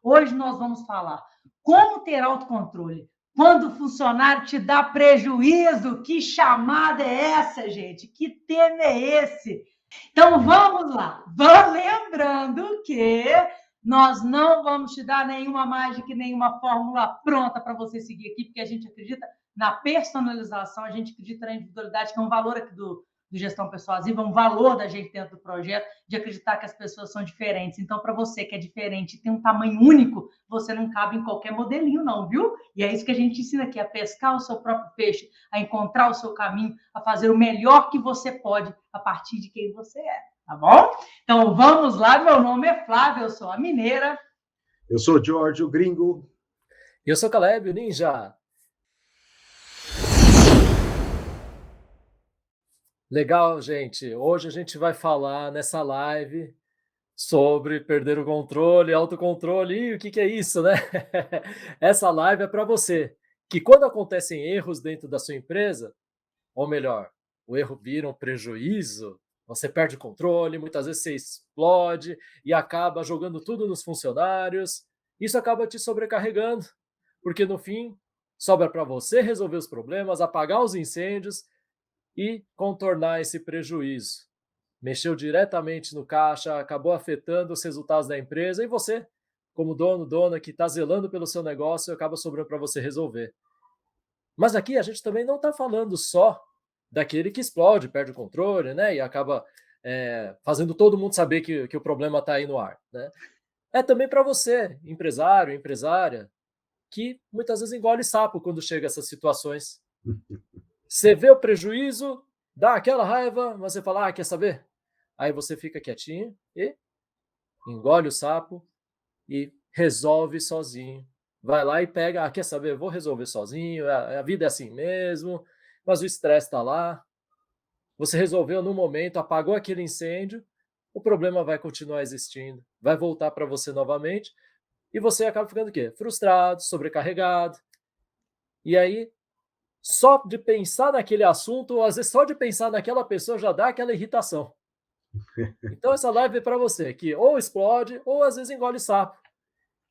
Hoje nós vamos falar como ter autocontrole quando o funcionário te dá prejuízo. Que chamada é essa, gente? Que tema é esse? Então, vamos lá. Lembrando que nós não vamos te dar nenhuma mágica, nenhuma fórmula pronta para você seguir aqui, porque a gente acredita na personalização, a gente acredita na individualidade, que é um valor aqui do Gestão Persuasiva, um valor da gente dentro do projeto, de acreditar que as pessoas são diferentes. Então, para você que é diferente, tem um tamanho único, você não cabe em qualquer modelinho, não, viu? E é isso que a gente ensina aqui, a pescar o seu próprio peixe, a encontrar o seu caminho, a fazer o melhor que você pode a partir de quem você é, tá bom? Então, vamos lá. Meu nome é Flávia, eu sou a mineira. Eu sou George, o gringo. E eu sou Caleb, o ninja. Legal, gente. Hoje a gente vai falar nessa live sobre perder o controle, autocontrole. E o que é isso, né? Essa live é para você que quando acontecem erros dentro da sua empresa, ou melhor, o erro vira um prejuízo, você perde o controle, muitas vezes você explode e acaba jogando tudo nos funcionários. Isso acaba te sobrecarregando, porque no fim sobra para você resolver os problemas, apagar os incêndios e contornar esse prejuízo. Mexeu diretamente no caixa, acabou afetando os resultados da empresa e você, como dono, dona, que está zelando pelo seu negócio, acaba sobrando para você resolver. Mas aqui a gente também não está falando só daquele que explode, perde o controle, né, e acaba fazendo todo mundo saber que o problema está aí no ar, né? É também para você, empresário, empresária, que muitas vezes engole sapo quando chega a essas situações. Você vê o prejuízo, dá aquela raiva, mas você fala, quer saber? Aí você fica quietinho e engole o sapo e resolve sozinho. Vai lá e pega, quer saber? Vou resolver sozinho, a vida é assim mesmo, mas o estresse está lá. Você resolveu no momento, apagou aquele incêndio, o problema vai continuar existindo, vai voltar para você novamente e você acaba ficando o quê? Frustrado, sobrecarregado. E aí, só de pensar naquele assunto, ou às vezes só de pensar naquela pessoa já dá aquela irritação. Então essa live é para você que ou explode ou às vezes engole sapo.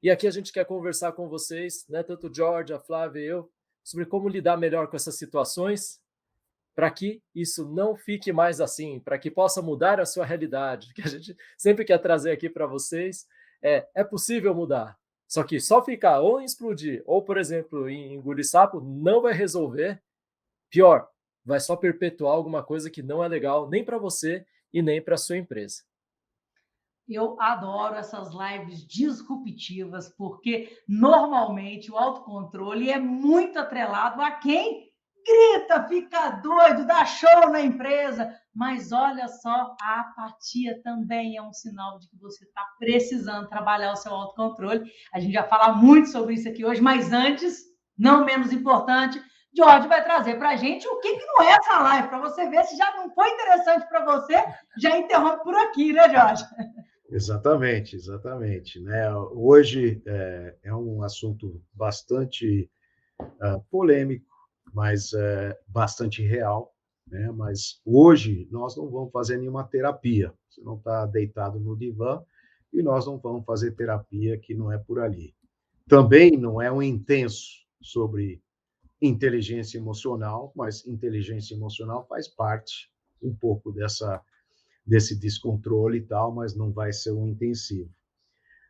E aqui a gente quer conversar com vocês, né, tanto o George, a Flávia e eu, sobre como lidar melhor com essas situações para que isso não fique mais assim, para que possa mudar a sua realidade, que a gente sempre quer trazer aqui para vocês. É possível mudar. Só que só ficar ou em explodir, ou, por exemplo, em engolir sapo, não vai resolver. Pior, vai só perpetuar alguma coisa que não é legal nem para você e nem para a sua empresa. Eu adoro essas lives disruptivas, porque normalmente o autocontrole é muito atrelado a quem grita, fica doido, dá show na empresa. Mas olha só, a apatia também é um sinal de que você está precisando trabalhar o seu autocontrole. A gente vai falar muito sobre isso aqui hoje, mas antes, não menos importante, George vai trazer para a gente o que não é essa live, para você ver se já não foi interessante para você, já interrompe por aqui, né, George? Exatamente, né? Hoje é um assunto bastante polêmico, mas bastante real, né? Mas hoje nós não vamos fazer nenhuma terapia. Você não está deitado no divã e nós não vamos fazer terapia, que não é por ali. Também não é um intenso sobre inteligência emocional, mas inteligência emocional faz parte um pouco desse descontrole e tal, mas não vai ser um intensivo.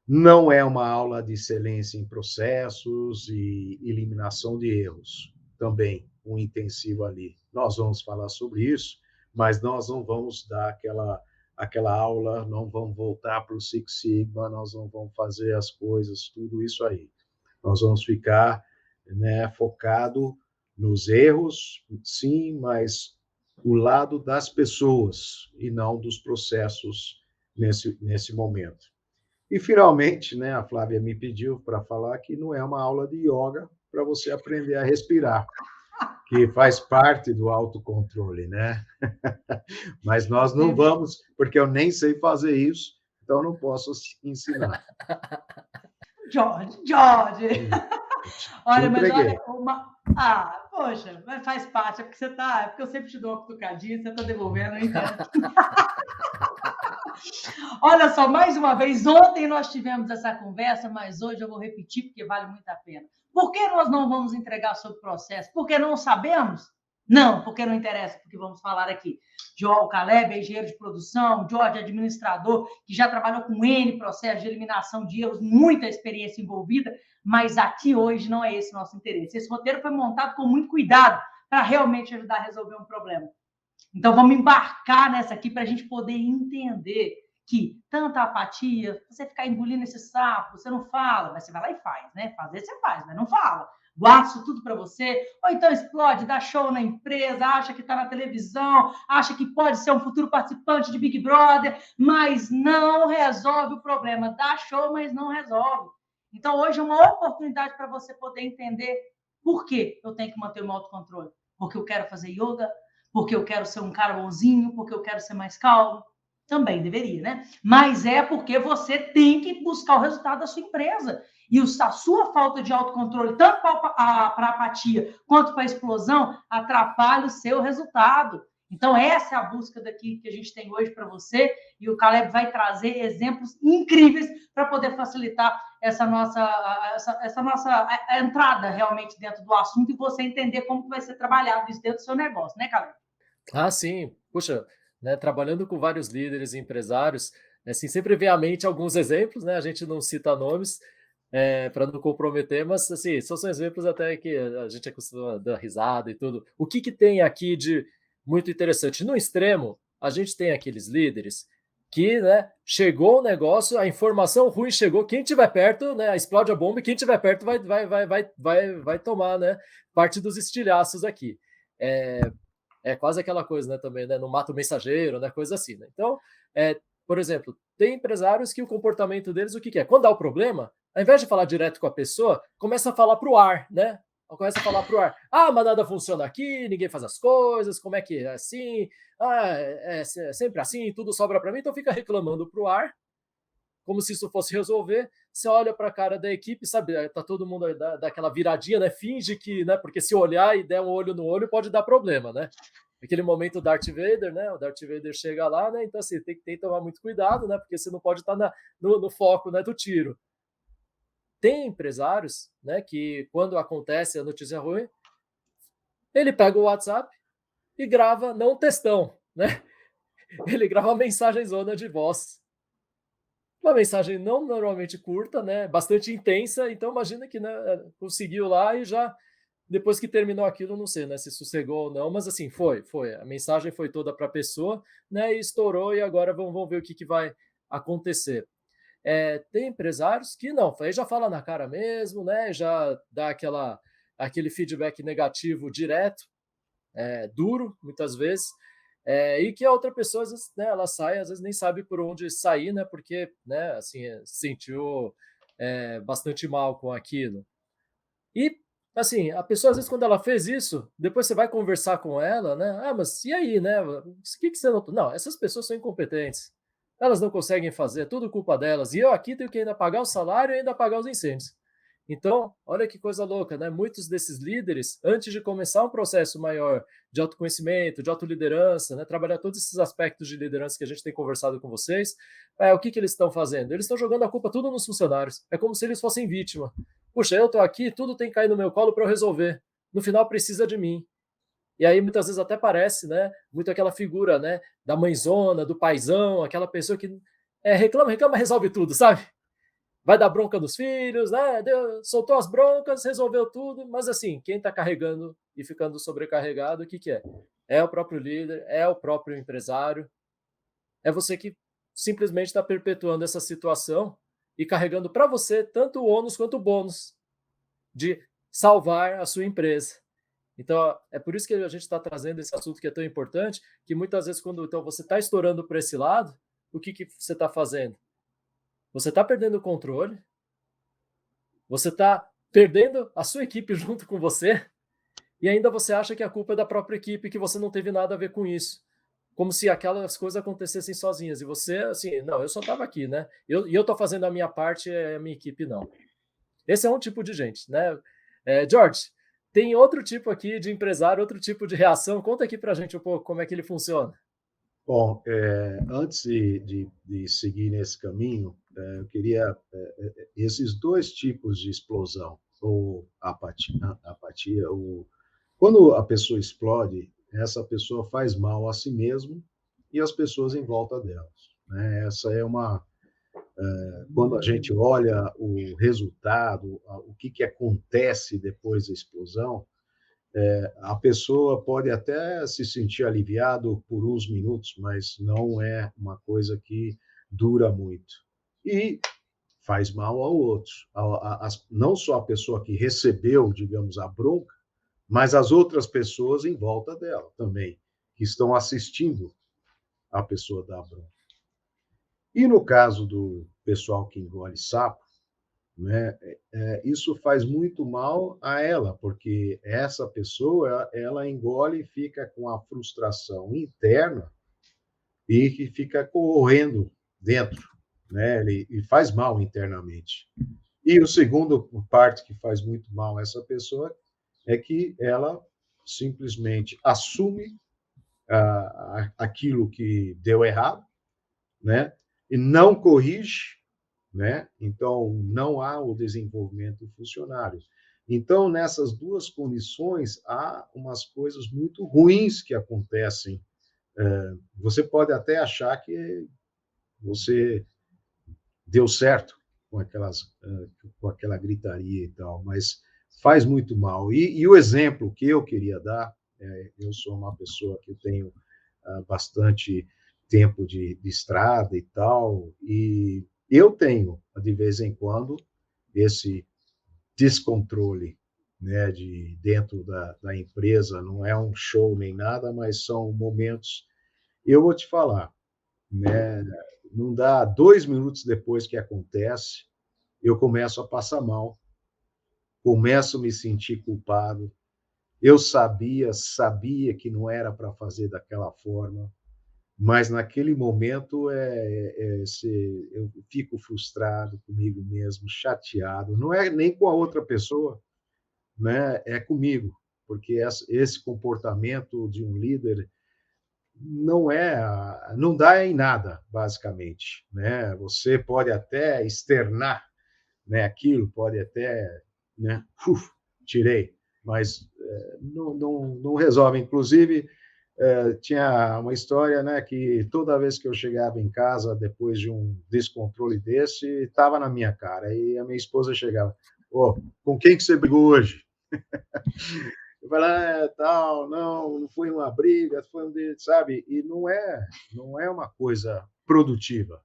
Não é uma aula de excelência em processos e eliminação de erros. Também um intensivo ali. Nós vamos falar sobre isso, mas nós não vamos dar aquela aula, não vamos voltar para o Six Sigma, nós não vamos fazer as coisas, tudo isso aí. Nós vamos ficar, né, focado nos erros, sim, mas o lado das pessoas e não dos processos nesse momento. E, finalmente, né, a Flávia me pediu para falar que não é uma aula de yoga para você aprender a respirar, que faz parte do autocontrole, né? Mas nós não vamos, porque eu nem sei fazer isso, então não posso ensinar. George. Olha, mas olha, poxa, mas faz parte, é porque eu sempre te dou uma cutucadinha, você tá devolvendo, eu entendo. Olha só, mais uma vez, ontem nós tivemos essa conversa, mas hoje eu vou repetir porque vale muito a pena. Por que nós não vamos entregar sobre o processo? Porque não sabemos? Não, porque não interessa, porque vamos falar aqui. João Caleb é engenheiro de produção, Jorge é administrador, que já trabalhou com N processos de eliminação de erros, muita experiência envolvida, mas aqui hoje não é esse o nosso interesse. Esse roteiro foi montado com muito cuidado para realmente ajudar a resolver um problema. Então, vamos embarcar nessa aqui para a gente poder entender que tanta apatia, você ficar engolindo esse sapo, você não fala, mas você vai lá e faz, né? Fazer você faz, mas não fala. Guarda isso tudo para você, ou então explode, dá show na empresa, acha que está na televisão, acha que pode ser um futuro participante de Big Brother, mas não resolve o problema. Dá show, mas não resolve. Então, hoje é uma oportunidade para você poder entender por que eu tenho que manter o meu autocontrole. Porque eu quero fazer yoga, porque eu quero ser um cara bonzinho, porque eu quero ser mais calmo. Também deveria, né? Mas é porque você tem que buscar o resultado da sua empresa. E a sua falta de autocontrole, tanto para a apatia quanto para a explosão, atrapalha o seu resultado. Então, essa é a busca daqui que a gente tem hoje para você. E o Caleb vai trazer exemplos incríveis para poder facilitar essa nossa entrada realmente dentro do assunto e você entender como vai ser trabalhado isso dentro do seu negócio, né, Caleb? Ah, sim. Puxa, né, trabalhando com vários líderes e empresários, assim, sempre vem à mente alguns exemplos, né? A gente não cita nomes, para não comprometer, mas assim, são exemplos até que a gente acostuma dar risada e tudo. O que que tem aqui de muito interessante? No extremo, a gente tem aqueles líderes que, né, chegou o negócio, a informação ruim chegou, quem tiver perto, né, explode a bomba e quem tiver perto vai tomar, né, parte dos estilhaços aqui. É, é quase aquela coisa, né, também, né, não mata o mensageiro, né, coisa assim, né? Então, por exemplo, tem empresários que o comportamento deles, o que que é? Quando dá o problema, ao invés de falar direto com a pessoa, começa a falar para o ar, né? Começa a falar para o ar. Ah, mas nada funciona aqui, ninguém faz as coisas, como é que é assim? Ah, é sempre assim, tudo sobra para mim, então fica reclamando para o ar, como se isso fosse resolver. Você olha para a cara da equipe, sabe? Tá todo mundo daquela viradinha, né? Finge que, né? Porque se olhar e der um olho no olho, pode dar problema, né? Aquele momento Darth Vader, né? O Darth Vader chega lá, né? Então, assim, tem que tomar muito cuidado, né? Porque você não pode estar no foco, né, do tiro. Tem empresários, né, que quando acontece a notícia ruim, ele pega o WhatsApp e grava não um textão, né? Ele grava uma mensagem zona de voz. Uma mensagem não normalmente curta, né? Bastante intensa. Então imagina que, né, conseguiu lá e já depois que terminou aquilo, não sei, né, se sossegou ou não, mas assim, foi. A mensagem foi toda para a pessoa, né, e estourou, e agora vamos ver o que, que vai acontecer. Tem empresários que não, aí já fala na cara mesmo, né, já dá aquele feedback negativo direto, duro, muitas vezes, e que a outra pessoa, às vezes, né, ela sai, às vezes nem sabe por onde sair, né, porque, né, assim, se sentiu bastante mal com aquilo. E, assim, a pessoa, às vezes, quando ela fez isso, depois você vai conversar com ela, né? Ah, mas e aí, né? O que você notou? Não, essas pessoas são incompetentes. Elas não conseguem fazer, é tudo culpa delas. E eu aqui tenho que ainda pagar o salário e ainda pagar os incêndios. Então, olha que coisa louca, né? Muitos desses líderes, antes de começar um processo maior de autoconhecimento, de autoliderança, né? Trabalhar todos esses aspectos de liderança que a gente tem conversado com vocês, o que eles estão fazendo? Eles estão jogando a culpa tudo nos funcionários. É como se eles fossem vítima. Puxa, eu tô aqui, tudo tem que cair no meu colo para eu resolver. No final precisa de mim. E aí muitas vezes até parece, né, muito aquela figura, né, da mãezona, do paizão, aquela pessoa que reclama, resolve tudo, sabe? Vai dar bronca nos filhos, né? Soltou as broncas, resolveu tudo, mas assim, quem está carregando e ficando sobrecarregado, o que que é? É o próprio líder, é o próprio empresário, é você que simplesmente está perpetuando essa situação e carregando para você tanto o ônus quanto o bônus de salvar a sua empresa. Então, é por isso que a gente está trazendo esse assunto que é tão importante, que muitas vezes quando então, você está estourando para esse lado, o que, que você está fazendo? Você está perdendo o controle, você está perdendo a sua equipe junto com você, e ainda você acha que a culpa é da própria equipe, que você não teve nada a ver com isso. Como se aquelas coisas acontecessem sozinhas. E você, assim, não, eu só estava aqui, né? E eu estou fazendo a minha parte, a minha equipe não. Esse é um tipo de gente, né? George, tem outro tipo aqui de empresário, outro tipo de reação. Conta aqui pra gente um pouco como é que ele funciona. Bom, antes de seguir nesse caminho, eu queria esses dois tipos de explosão, ou apatia, quando a pessoa explode, essa pessoa faz mal a si mesma e às pessoas em volta dela, né? Essa é uma quando a gente olha o resultado, o que que acontece depois da explosão, a pessoa pode até se sentir aliviado por uns minutos, mas não é uma coisa que dura muito. E faz mal ao outro. Não só a pessoa que recebeu, digamos, a bronca, mas as outras pessoas em volta dela também, que estão assistindo a pessoa dar a bronca. E no caso do pessoal que engole sapo, né, isso faz muito mal a ela, porque essa pessoa ela engole e fica com a frustração interna e que fica correndo dentro, né, e faz mal internamente. E o segundo parte que faz muito mal a essa pessoa é que ela simplesmente assume aquilo que deu errado, né, e não corrige, né? Então, não há o desenvolvimento funcionário. Então, nessas duas condições, há umas coisas muito ruins que acontecem. Você pode até achar que você deu certo com com aquela gritaria e tal, mas faz muito mal. E o exemplo que eu queria dar, eu sou uma pessoa que tenho bastante tempo de estrada e tal, e eu tenho, de vez em quando, esse descontrole, né, de dentro da empresa, não é um show nem nada, mas são momentos. Eu vou te falar, né, não dá 2 minutos depois que acontece, eu começo a passar mal, começo a me sentir culpado. Eu sabia que não era para fazer daquela forma, mas naquele momento eu fico frustrado comigo mesmo, chateado. Não é nem com a outra pessoa, né? É comigo, porque esse comportamento de um líder não dá em nada, basicamente, né? Você pode até externar, né, aquilo, pode até, né, tirei, mas não resolve. Inclusive, tinha uma história, né, que toda vez que eu chegava em casa depois de um descontrole desse, estava na minha cara. E a minha esposa chegava: "Ô, com quem que você brigou hoje?" Eu falava: tal, não foi uma briga, foi sabe? E não é uma coisa produtiva.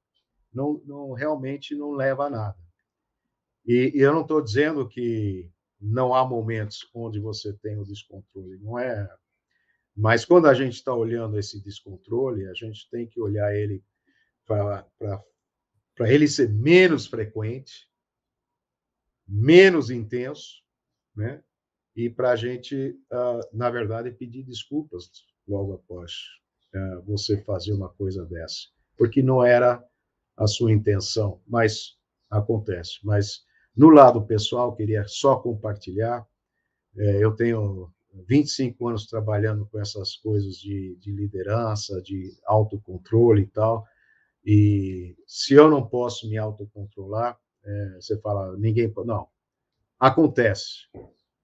Não realmente não leva a nada. E eu não estou dizendo que não há momentos onde você tem o descontrole, não é. Mas quando a gente está olhando esse descontrole, a gente tem que olhar ele para ele ser menos frequente, menos intenso, né? E para a gente, na verdade, pedir desculpas logo após você fazer uma coisa dessa, porque não era a sua intenção, mas acontece. Mas no lado pessoal, queria só compartilhar. Eu tenho 25 anos trabalhando com essas coisas de liderança, de autocontrole e tal, e se eu não posso me autocontrolar, você fala, ninguém. Não, acontece,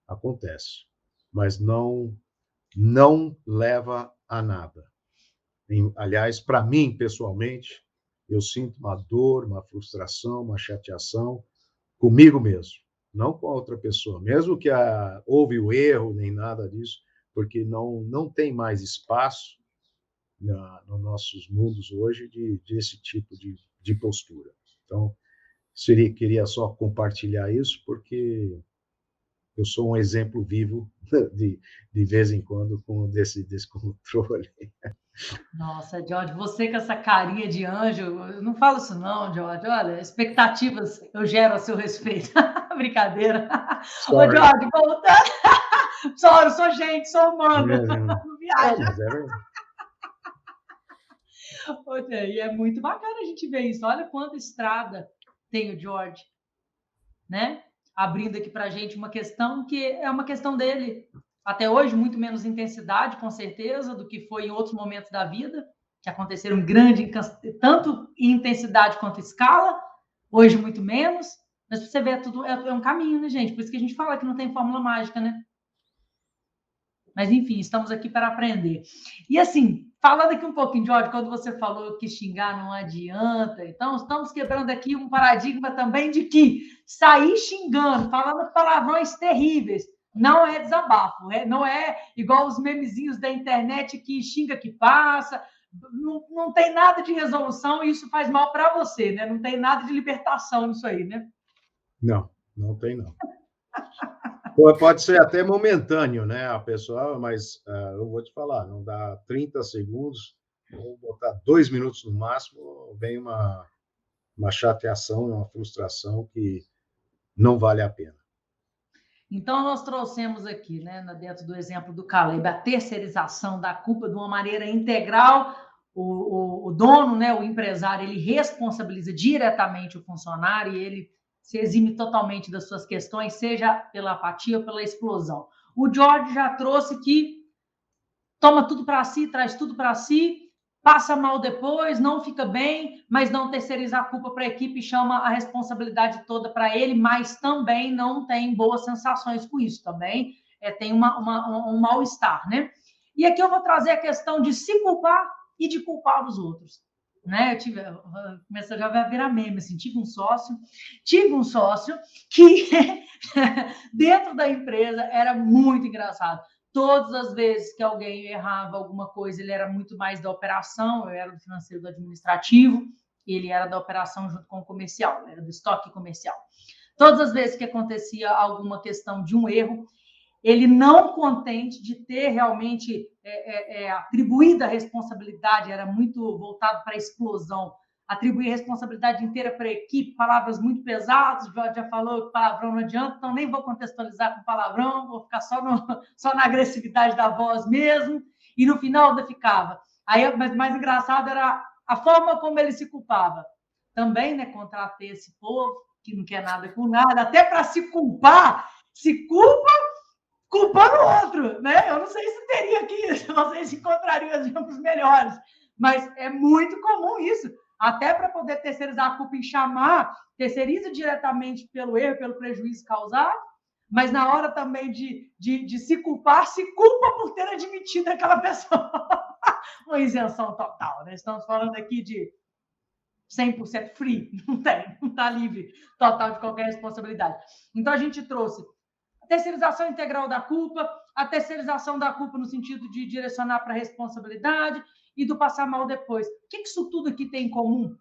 acontece, mas não leva a nada. Aliás, para mim, pessoalmente, eu sinto uma dor, uma frustração, uma chateação comigo mesmo, não com a outra pessoa, mesmo que houve o erro, nem nada disso, porque não tem mais espaço nos nossos mundos hoje desse tipo de postura. Então, queria só compartilhar isso, porque eu sou um exemplo vivo de vez em quando com desse descontrole. Nossa, George, você com essa carinha de anjo, eu não falo isso não, George. Olha, expectativas eu gero a seu respeito. Brincadeira. Ô, Sorry. George, voltando. Eu sou gente, sou humano. Não Não, viaja. mas é verdade. E é muito bacana a gente ver isso. Olha quanta estrada tem o George, né? Abrindo aqui para a gente uma questão que é uma questão dele. Até hoje, muito menos intensidade, com certeza, do que foi em outros momentos da vida, que aconteceram grande, tanto em intensidade quanto em escala, hoje muito menos, mas você vê, tudo é um caminho, né, gente? Por isso que a gente fala que não tem fórmula mágica, né? Mas, enfim, estamos aqui para aprender. E, assim, falando aqui um pouquinho, Jorge, quando você falou que xingar não adianta, então estamos quebrando aqui um paradigma também de que sair xingando, falando palavrões terríveis, não é desabafo, não é igual os memezinhos da internet que xinga que passa, não tem nada de resolução e isso faz mal para você, né? Não tem nada de libertação nisso aí, né? Não, não tem não. Pode ser até momentâneo, né, a pessoa, mas eu vou te falar, não dá 30 segundos, vou botar 2 minutos no máximo, vem uma chateação, uma frustração que não vale a pena. Então, nós trouxemos aqui, né, dentro do exemplo do Caleb, a terceirização da culpa de uma maneira integral. O dono, né, o empresário, ele responsabiliza diretamente o funcionário e ele se exime totalmente das suas questões, seja pela apatia ou pela explosão. O George já trouxe que toma tudo para si, traz tudo para si, passa mal depois, não fica bem, mas não terceiriza a culpa para a equipe, chama a responsabilidade toda para ele, mas também não tem boas sensações com isso, também tem um mal-estar, né? E aqui eu vou trazer a questão de se culpar e de culpar os outros. Né? Começa já a virar meme, assim, tive um sócio que dentro da empresa era muito engraçado. Todas as vezes que alguém errava alguma coisa, ele era muito mais da operação, eu era do financeiro, do administrativo, ele era da operação junto com o comercial, era do estoque comercial. Todas as vezes que acontecia alguma questão de um erro, ele não contente de ter realmente atribuído a responsabilidade, era muito voltado para a explosão, atribuir a responsabilidade inteira para a equipe, palavras muito pesadas, o Jorge já falou que palavrão não adianta, então nem vou contextualizar com palavrão, vou ficar só na agressividade da voz mesmo, e no final ainda ficava. Aí, mas mais engraçado era a forma como ele se culpava. Também, né, contratei esse povo que não quer nada com nada, até para se culpar, se culpa culpando o outro, né? Eu não sei se teria aqui, não sei se encontraria exemplos melhores, mas é muito comum isso. Até para poder terceirizar a culpa e chamar, terceiriza diretamente pelo erro, pelo prejuízo causado, mas na hora também de se culpar, se culpa por ter admitido aquela pessoa. Uma isenção total, né? Estamos falando aqui de 100% free, não está livre total de qualquer responsabilidade. Então, a gente trouxe a terceirização integral da culpa, a terceirização da culpa no sentido de direcionar para a responsabilidade e do passar mal depois. O que isso tudo aqui tem em comum? O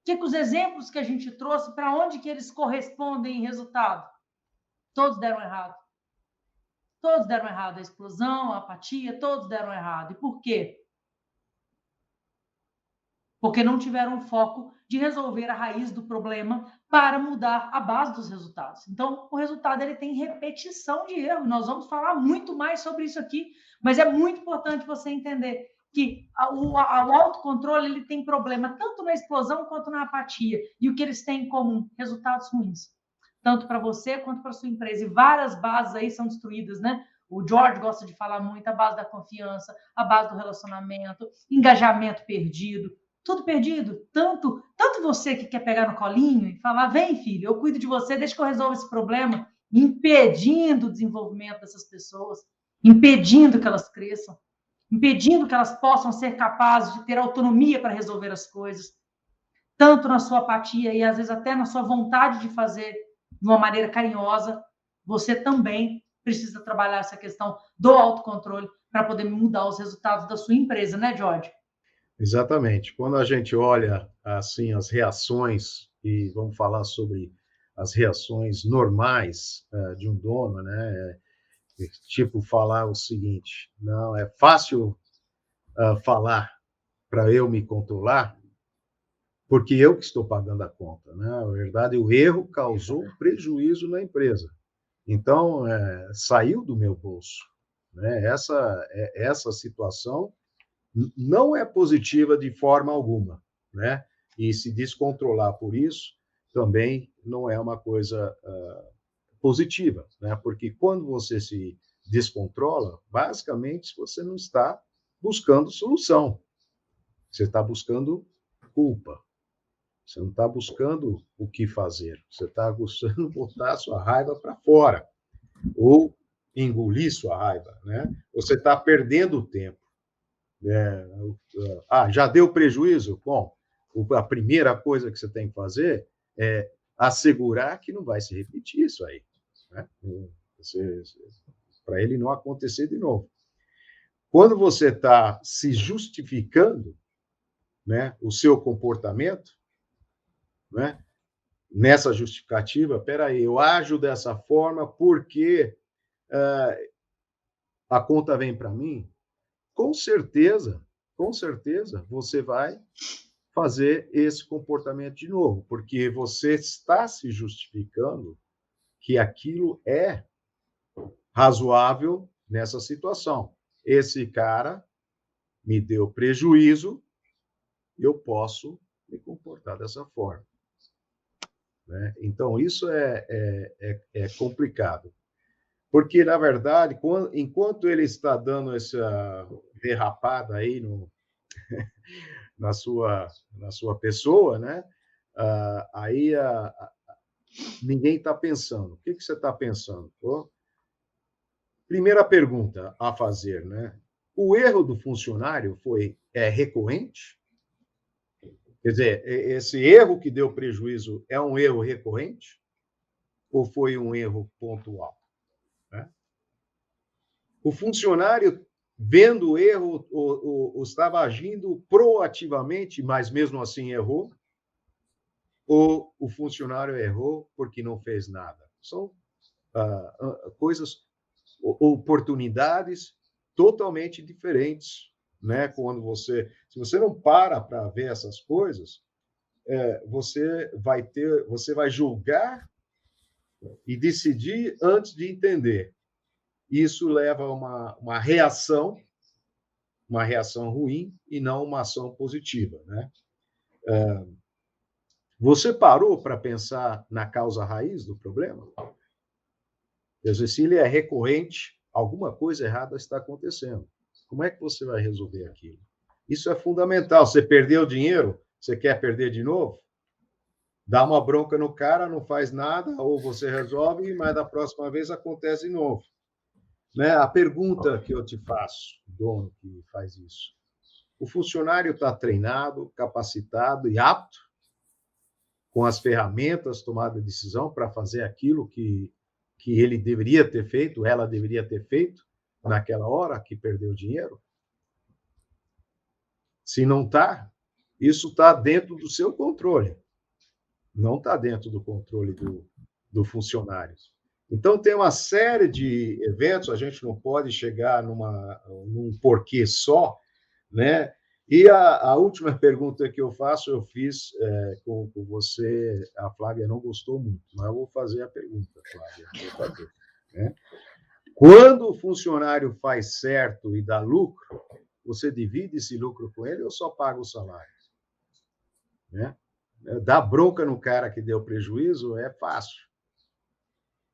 que os exemplos que a gente trouxe, para onde que eles correspondem em resultado? Todos deram errado. Todos deram errado. A explosão, a apatia, todos deram errado. E por quê? Porque não tiveram foco de resolver a raiz do problema para mudar a base dos resultados. Então, o resultado ele tem repetição de erro. Nós vamos falar muito mais sobre isso aqui, mas é muito importante você entender que o autocontrole ele tem problema tanto na explosão quanto na apatia. E o que eles têm em comum? Resultados ruins. Tanto para você quanto para a sua empresa. E várias bases aí são destruídas, né? O George gosta de falar muito, a base da confiança, a base do relacionamento, engajamento perdido, tudo perdido. Tanto você que quer pegar no colinho e falar, vem filho, eu cuido de você, deixa que eu resolvo esse problema, impedindo o desenvolvimento dessas pessoas, impedindo que elas cresçam, impedindo que elas possam ser capazes de ter autonomia para resolver as coisas, tanto na sua apatia e às vezes até na sua vontade de fazer de uma maneira carinhosa, você também precisa trabalhar essa questão do autocontrole para poder mudar os resultados da sua empresa, né, Jorge? Exatamente. Quando a gente olha assim as reações e vamos falar sobre as reações normais de um dono, né? Tipo falar o seguinte: não é fácil falar para eu me controlar, porque eu que estou pagando a conta, né? Na verdade, o erro causou um prejuízo na empresa, então saiu do meu bolso, né? Essa situação não é positiva de forma alguma, né? E se descontrolar por isso também não é uma coisa positiva, né? Porque quando você se descontrola, basicamente você não está buscando solução, Você está buscando culpa. Você não está buscando o que fazer. Você está buscando botar a sua raiva para fora. Ou engolir sua raiva, né? Você está perdendo tempo. Já deu prejuízo? Bom, a primeira coisa que você tem que fazer é assegurar que não vai se repetir isso aí, né? Para ele não acontecer de novo. Quando você está se justificando, né, o seu comportamento, né, nessa justificativa, peraí, eu ajo dessa forma porque a conta vem para mim, com certeza, você vai fazer esse comportamento de novo, porque você está se justificando que aquilo é razoável nessa situação. Esse cara me deu prejuízo, eu posso me comportar dessa forma, né? Então, isso é complicado. Porque, na verdade, enquanto ele está dando essa derrapada aí na sua pessoa, né? Aí ninguém está pensando. O que você está pensando? Primeira pergunta a fazer, né? O erro do funcionário é recorrente? Quer dizer, esse erro que deu prejuízo é um erro recorrente? Ou foi um erro pontual? Né? O funcionário, vendo o erro, estava agindo proativamente, mas mesmo assim errou? Ou o funcionário errou porque não fez nada? São coisas, oportunidades totalmente diferentes, né? Se você não para ver essas coisas, você vai julgar e decidir antes de entender. Isso leva a uma reação ruim e não uma ação positiva, né? Você parou para pensar na causa raiz do problema? Quer dizer, se ele é recorrente, alguma coisa errada está acontecendo. Como é que você vai resolver aquilo? Isso é fundamental. Você perdeu dinheiro, você quer perder de novo? Dá uma bronca no cara, não faz nada, ou você resolve, mas da próxima vez acontece de novo. Né? A pergunta que eu te faço, dono que faz isso: o funcionário está treinado, capacitado e apto, com as ferramentas, tomada de decisão para fazer aquilo que ele deveria ter feito, ela deveria ter feito naquela hora que perdeu dinheiro? Se não está, isso está dentro do seu controle, não está dentro do controle do funcionário. Então, tem uma série de eventos, a gente não pode chegar num porquê só, né? E a última pergunta que eu faço, eu fiz com você, a Flávia não gostou muito, mas eu vou fazer a pergunta, Flávia. Vou fazer, né? Quando o funcionário faz certo e dá lucro, você divide esse lucro com ele ou só paga o salário? Né? Dar bronca no cara que deu prejuízo é fácil,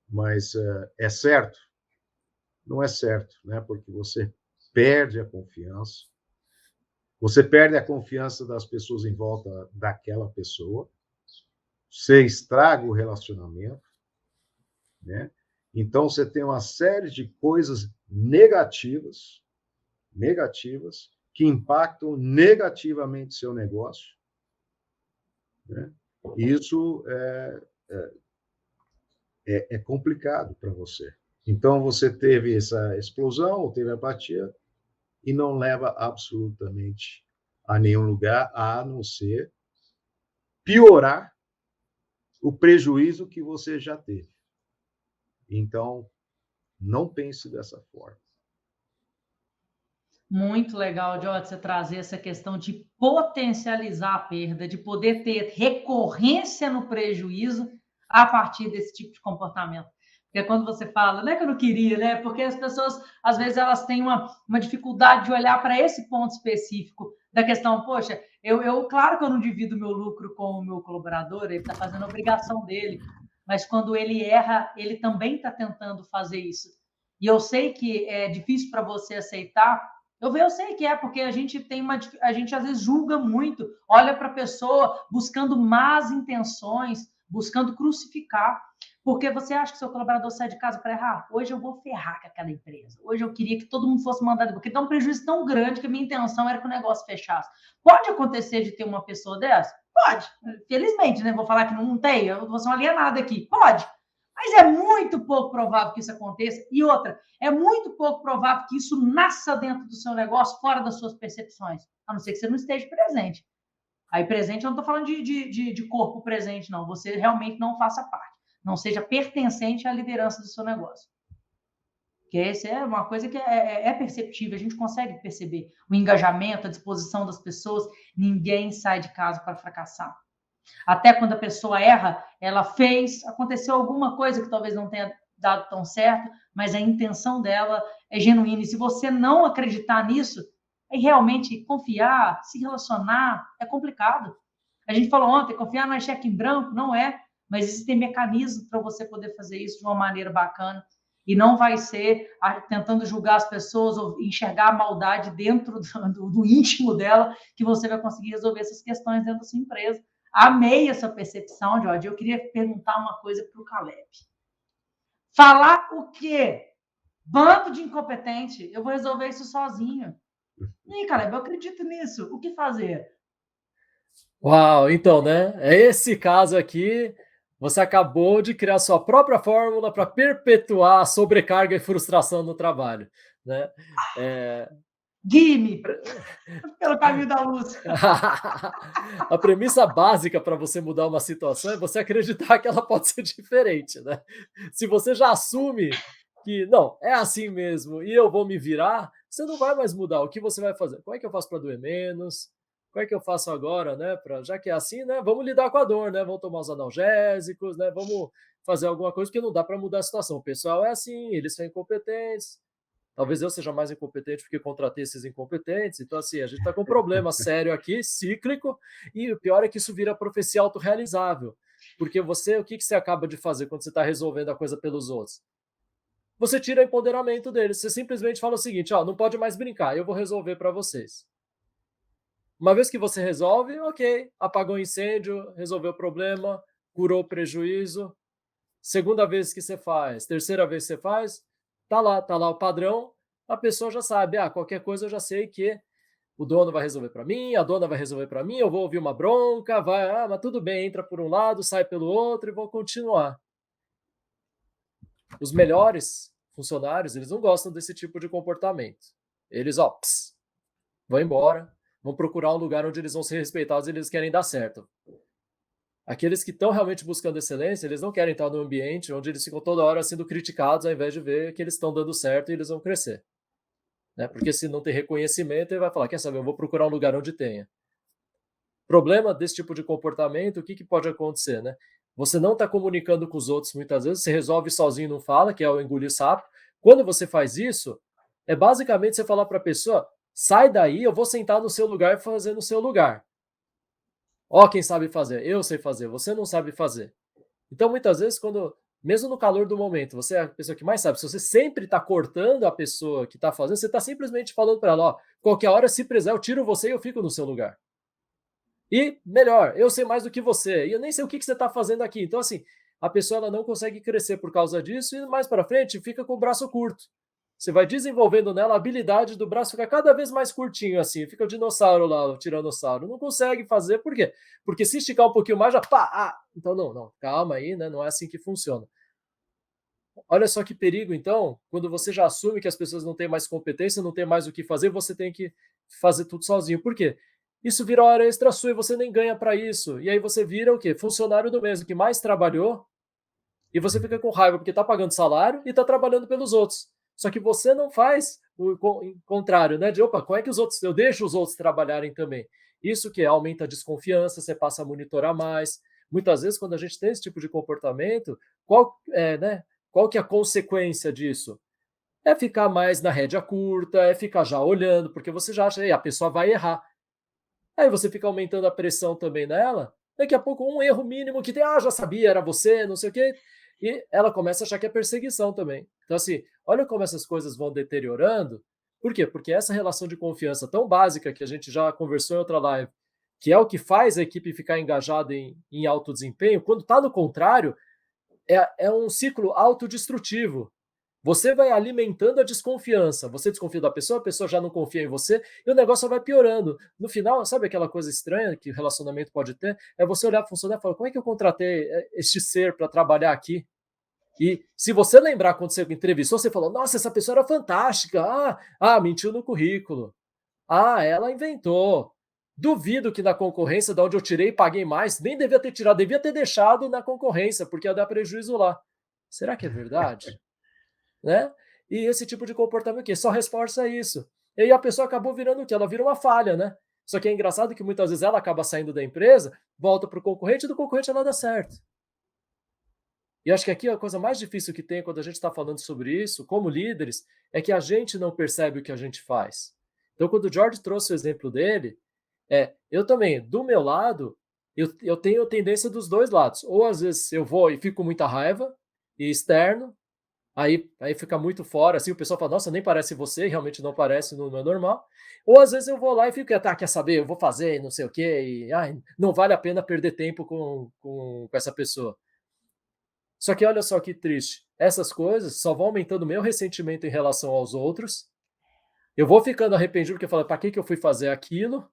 mas é certo? Não é certo, né? Porque você perde a confiança, você perde a confiança das pessoas em volta daquela pessoa, você estraga o relacionamento, né? Então, você tem uma série de coisas negativas que impactam negativamente seu negócio, né? Isso é complicado para você. Então, você teve essa explosão, teve apatia, e não leva absolutamente a nenhum lugar, a não ser piorar o prejuízo que você já teve. Então, não pense dessa forma. Muito legal, Jota, você trazer essa questão de potencializar a perda, de poder ter recorrência no prejuízo a partir desse tipo de comportamento. Porque quando você fala, não é que eu não queria, né? Porque as pessoas, às vezes, elas têm uma dificuldade de olhar para esse ponto específico da questão, poxa, claro que eu não divido meu lucro com o meu colaborador, ele está fazendo a obrigação dele, mas quando ele erra, ele também está tentando fazer isso. E eu sei que é difícil para você aceitar, Eu sei que é, porque a gente a gente às vezes julga muito, olha para a pessoa buscando más intenções, buscando crucificar, porque você acha que seu colaborador sai de casa para errar? Hoje eu vou ferrar com aquela empresa. Hoje eu queria que todo mundo fosse mandado, porque dá um prejuízo tão grande que a minha intenção era que o negócio fechasse. Pode acontecer de ter uma pessoa dessa? Pode. Felizmente, né? Vou falar que não tem, eu vou ser uma alienada aqui. Pode. Mas é muito pouco provável que isso aconteça. E outra, é muito pouco provável que isso nasça dentro do seu negócio, fora das suas percepções, a não ser que você não esteja presente. Aí, presente, eu não estou falando de corpo presente, não. Você realmente não faça parte, não seja pertencente à liderança do seu negócio. Porque essa é uma coisa que é perceptível, a gente consegue perceber o engajamento, a disposição das pessoas. Ninguém sai de casa para fracassar. Até quando a pessoa erra, ela fez, aconteceu alguma coisa que talvez não tenha dado tão certo, mas a intenção dela é genuína. E se você não acreditar nisso, aí realmente confiar, se relacionar, é complicado. A gente falou ontem, confiar não é cheque em branco, não é, mas existem mecanismos para você poder fazer isso de uma maneira bacana. E não vai ser tentando julgar as pessoas ou enxergar a maldade dentro do íntimo dela que você vai conseguir resolver essas questões dentro da sua empresa. Amei essa percepção, Jorge. Eu queria perguntar uma coisa para o Caleb. Falar o quê? Bando de incompetente. Eu vou resolver isso sozinho. E, Caleb, eu acredito nisso. O que fazer? Uau, então, né? É esse caso aqui. Você acabou de criar sua própria fórmula para perpetuar a sobrecarga e frustração no trabalho, né? Guie-me pelo caminho da luz. A premissa básica para você mudar uma situação é você acreditar que ela pode ser diferente, né? Se você já assume que não, é assim mesmo e eu vou me virar, você não vai mais mudar. O que você vai fazer? Como é que eu faço para doer menos? Como é que eu faço agora, né? Já que é assim, né? Vamos lidar com a dor, né? Vamos tomar os analgésicos, né? Vamos fazer alguma coisa, porque não dá para mudar a situação. O pessoal é assim, eles são incompetentes. Talvez eu seja mais incompetente porque contratei esses incompetentes. Então, assim, a gente está com um problema sério aqui, cíclico, e o pior é que isso vira profecia autorrealizável. Porque você, o que você acaba de fazer quando você está resolvendo a coisa pelos outros? Você tira o empoderamento deles. Você simplesmente fala o seguinte: ó, não pode mais brincar, eu vou resolver para vocês. Uma vez que você resolve, ok, apagou o incêndio, resolveu o problema, curou o prejuízo. Segunda vez que você faz, terceira vez que você faz, tá lá o padrão, a pessoa já sabe, qualquer coisa eu já sei que o dono vai resolver para mim, a dona vai resolver para mim, eu vou ouvir uma bronca, mas tudo bem, entra por um lado, sai pelo outro e vou continuar. Os melhores funcionários, eles não gostam desse tipo de comportamento. Eles, vão embora, vão procurar um lugar onde eles vão ser respeitados e eles querem dar certo. Aqueles que estão realmente buscando excelência, eles não querem estar num ambiente onde eles ficam toda hora sendo criticados, ao invés de ver que eles estão dando certo e eles vão crescer. Né? Porque se não tem reconhecimento, ele vai falar, quer saber, eu vou procurar um lugar onde tenha. Problema desse tipo de comportamento, o que pode acontecer? Né? Você não está comunicando com os outros muitas vezes, você resolve sozinho e não fala, que é o engolir sapo. Quando você faz isso, é basicamente você falar para a pessoa, sai daí, eu vou sentar no seu lugar e fazer no seu lugar. Quem sabe fazer, eu sei fazer, você não sabe fazer. Então, muitas vezes, mesmo no calor do momento, você é a pessoa que mais sabe, se você sempre está cortando a pessoa que está fazendo, você está simplesmente falando para ela, qualquer hora, se precisar, eu tiro você e eu fico no seu lugar. E, melhor, eu sei mais do que você, e eu nem sei o que você está fazendo aqui. Então, assim, a pessoa ela não consegue crescer por causa disso, e mais para frente fica com o braço curto. Você vai desenvolvendo nela a habilidade do braço ficar cada vez mais curtinho, assim. Fica o dinossauro lá, o tiranossauro. Não consegue fazer, por quê? Porque se esticar um pouquinho mais, já então não, calma aí, né? Não é assim que funciona. Olha só que perigo, então, quando você já assume que as pessoas não têm mais competência, não têm mais o que fazer, você tem que fazer tudo sozinho. Por quê? Isso vira hora extra sua e você nem ganha para isso. E aí você vira o quê? Funcionário do mesmo, que mais trabalhou, e você fica com raiva porque está pagando salário e está trabalhando pelos outros. Só que você não faz o contrário, né? Como é que eu deixo os outros trabalharem também? Isso que aumenta a desconfiança, você passa a monitorar mais. Muitas vezes, quando a gente tem esse tipo de comportamento, qual que é a consequência disso? É ficar mais na rédea curta, é ficar já olhando, porque você já acha que a pessoa vai errar. Aí você fica aumentando a pressão também nela, daqui a pouco um erro mínimo que tem, já sabia, era você, não sei o quê, e ela começa a achar que é perseguição também. Então, assim, olha como essas coisas vão deteriorando, Por quê? Porque essa relação de confiança tão básica que a gente já conversou em outra live, que é o que faz a equipe ficar engajada em alto desempenho, quando está no contrário, é um ciclo autodestrutivo. Você vai alimentando a desconfiança. Você desconfia da pessoa, a pessoa já não confia em você e o negócio vai piorando. No final, sabe aquela coisa estranha que o relacionamento pode ter? É você olhar para o funcionário e falar: como é que eu contratei este ser para trabalhar aqui? E se você lembrar quando você entrevistou, você falou: nossa, essa pessoa era fantástica. Mentiu no currículo. Ela inventou. Duvido que na concorrência, da onde eu tirei, paguei mais, nem devia ter tirado, devia ter deixado na concorrência, porque ia dar prejuízo lá. Será que é verdade? Né? E esse tipo de comportamento que só reforça isso. E aí a pessoa acabou virando o quê? Ela vira uma falha, né? Só que é engraçado que muitas vezes ela acaba saindo da empresa, volta para o concorrente e do concorrente ela dá certo. E acho que aqui a coisa mais difícil que tem quando a gente está falando sobre isso, como líderes, é que a gente não percebe o que a gente faz. Então, quando o George trouxe o exemplo dele, eu também, do meu lado, eu tenho a tendência dos dois lados. Ou às vezes eu vou e fico com muita raiva, e externo, aí fica muito fora, assim, o pessoal fala: nossa, nem parece você, e realmente não parece, não é normal. Ou às vezes eu vou lá e fico: quer saber, eu vou fazer, não sei o quê, e não vale a pena perder tempo com essa pessoa. Só que olha só que triste, essas coisas só vão aumentando o meu ressentimento em relação aos outros, eu vou ficando arrependido porque eu falo: para que eu fui fazer aquilo?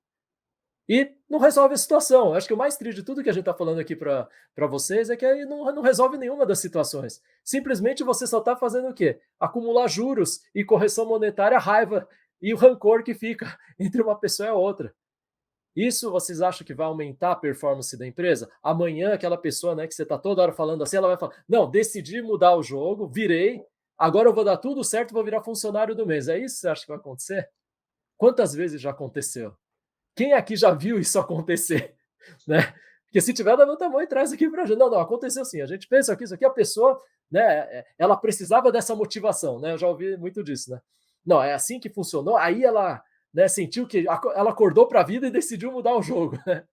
E não resolve a situação. Acho que o mais triste de tudo que a gente está falando aqui para vocês é que aí não resolve nenhuma das situações. Simplesmente você só está fazendo o quê? Acumular juros e correção monetária, raiva e o rancor que fica entre uma pessoa e a outra. Isso vocês acham que vai aumentar a performance da empresa? Amanhã aquela pessoa, né, que você está toda hora falando assim, ela vai falar: não, decidi mudar o jogo, virei, agora eu vou dar tudo certo e vou virar funcionário do mês. É isso que você acha que vai acontecer? Quantas vezes já aconteceu? Quem aqui já viu isso acontecer? Né? Porque se tiver, levanta a mão e traz aqui para a gente. Não, aconteceu assim. A gente pensa que isso aqui, a pessoa, né, ela precisava dessa motivação, né? Eu já ouvi muito disso, né? Não, é assim que funcionou. Aí ela, né, sentiu que ela acordou para a vida e decidiu mudar o jogo. Né?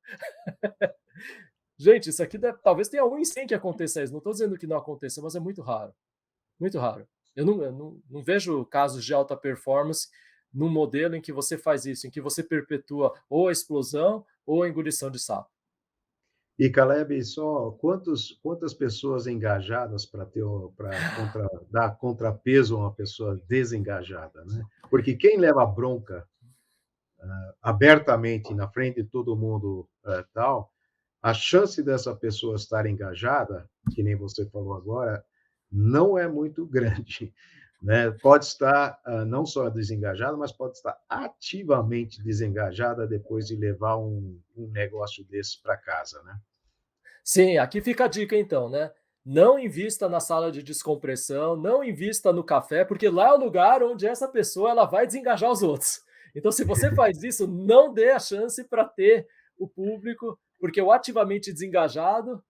Gente, isso aqui talvez tenha um em 100 que aconteça isso. Não estou dizendo que não aconteça, mas é muito raro. Muito raro. Eu não vejo casos de alta performance num modelo em que você faz isso, em que você perpetua ou a explosão ou a engolição de sapo. E, Caleb, só quantas pessoas engajadas para dar contrapeso a uma pessoa desengajada, né? Porque quem leva bronca abertamente na frente de todo mundo tal, a chance dessa pessoa estar engajada, que nem você falou agora, não é muito grande. Né? Pode estar não só desengajada, mas pode estar ativamente desengajada depois de levar um negócio desse para casa, né? Sim, aqui fica a dica então, né? Não invista na sala de descompressão, não invista no café, porque lá é o lugar onde essa pessoa ela vai desengajar os outros. Então, se você faz isso, não dê a chance para ter o público, porque o ativamente desengajado,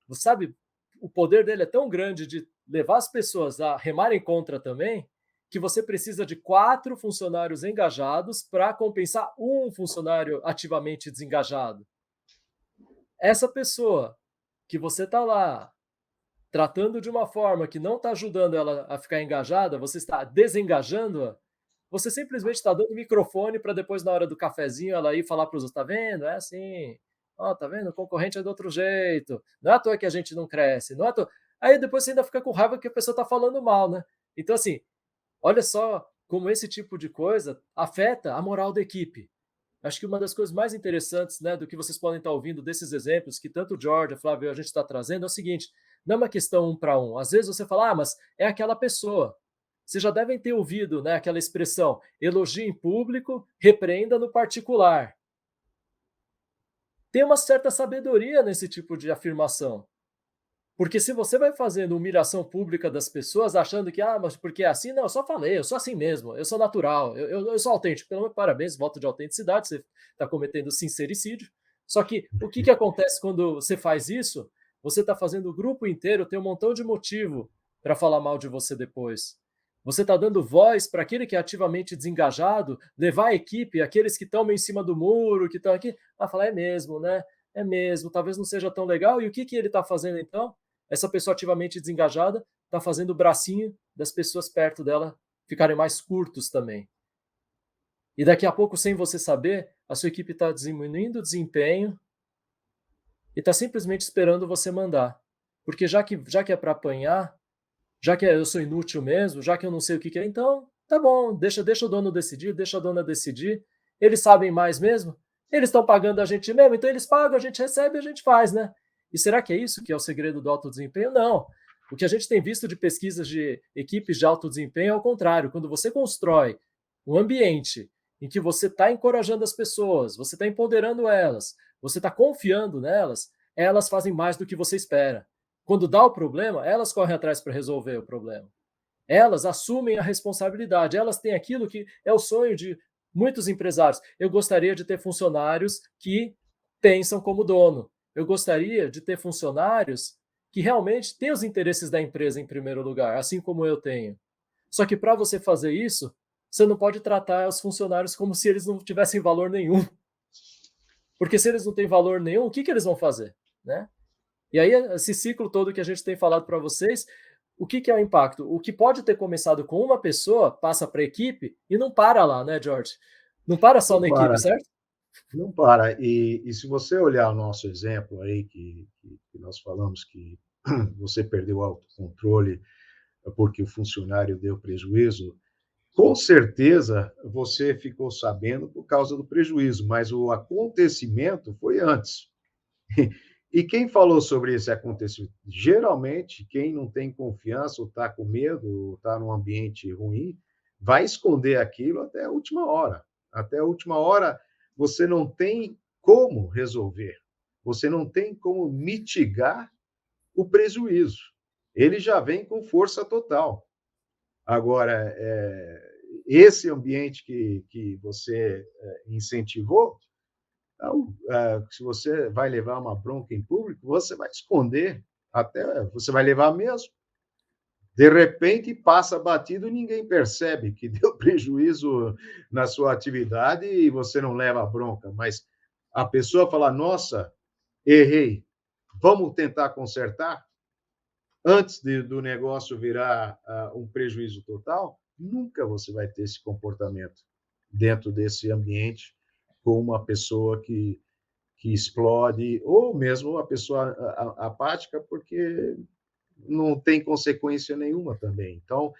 você sabe, o poder dele é tão grande de levar as pessoas a remarem contra também, que você precisa de 4 funcionários engajados para compensar um funcionário ativamente desengajado. Essa pessoa que você está lá tratando de uma forma que não está ajudando ela a ficar engajada, você está desengajando-a, você simplesmente está dando microfone para depois, na hora do cafezinho, ela ir falar para os outros: tá vendo? É assim. Ó, tá vendo? O concorrente é do outro jeito. Não é à toa que a gente não cresce. Não é à toa. Aí depois você ainda fica com raiva que a pessoa está falando mal, né? Então, assim, olha só como esse tipo de coisa afeta a moral da equipe. Acho que uma das coisas mais interessantes, né, do que vocês podem estar ouvindo desses exemplos que tanto o George, a Flávia, a gente está trazendo é o seguinte: não é uma questão um para um. Às vezes você fala: mas é aquela pessoa. Vocês já devem ter ouvido, né, aquela expressão: elogie em público, repreenda no particular. Tem uma certa sabedoria nesse tipo de afirmação. Porque se você vai fazendo humilhação pública das pessoas, achando que, mas porque é assim, não, eu só falei, eu sou assim mesmo, eu sou natural, eu sou autêntico. Pelo menos, parabéns, voto de autenticidade, você está cometendo sincericídio. Só que o que acontece quando você faz isso? Você está fazendo o grupo inteiro ter um montão de motivo para falar mal de você depois. Você está dando voz para aquele que é ativamente desengajado, levar a equipe, aqueles que estão em cima do muro, que estão aqui, falar: é mesmo, né? É mesmo, talvez não seja tão legal. E o que ele está fazendo então? Essa pessoa ativamente desengajada está fazendo o bracinho das pessoas perto dela ficarem mais curtos também. E daqui a pouco, sem você saber, a sua equipe está diminuindo o desempenho e está simplesmente esperando você mandar. Porque já que é para apanhar, já que eu sou inútil mesmo, já que eu não sei o que é, então tá bom, deixa o dono decidir, deixa a dona decidir. Eles sabem mais mesmo? Eles estão pagando a gente mesmo, então eles pagam, a gente recebe, a gente faz, né? E será que é isso que é o segredo do alto desempenho? Não. O que a gente tem visto de pesquisas de equipes de alto desempenho é o contrário. Quando você constrói um ambiente em que você está encorajando as pessoas, você está empoderando elas, você está confiando nelas, elas fazem mais do que você espera. Quando dá o problema, elas correm atrás para resolver o problema. Elas assumem a responsabilidade, elas têm aquilo que é o sonho de muitos empresários. Eu gostaria de ter funcionários que pensam como dono. Eu gostaria de ter funcionários que realmente têm os interesses da empresa em primeiro lugar, assim como eu tenho. Só que para você fazer isso, você não pode tratar os funcionários como se eles não tivessem valor nenhum. Porque se eles não têm valor nenhum, o que eles vão fazer, né? E aí, esse ciclo todo que a gente tem falado para vocês, o que é o impacto? O que pode ter começado com uma pessoa, passa para a equipe e não para lá, né, George? Não para só Não na equipe, para, certo? não para. E se você olhar o nosso exemplo aí, que nós falamos que você perdeu o autocontrole porque o funcionário deu prejuízo, com certeza você ficou sabendo por causa do prejuízo, mas o acontecimento foi antes. E quem falou sobre esse acontecimento? Geralmente, quem não tem confiança, ou está com medo, ou está num ambiente ruim, vai esconder aquilo até a última hora. Até a última hora, você não tem como resolver, você não tem como mitigar o prejuízo. Ele já vem com força total. Agora, esse ambiente que você incentivou, então, se você vai levar uma bronca em público, você vai esconder, até você vai levar mesmo. De repente, passa batido e ninguém percebe que deu prejuízo na sua atividade e você não leva a bronca. Mas a pessoa fala: nossa, errei, vamos tentar consertar antes do negócio virar um prejuízo total. Nunca você vai ter esse comportamento dentro desse ambiente com uma pessoa que explode, ou mesmo a pessoa apática, porque não tem consequência nenhuma também. Então,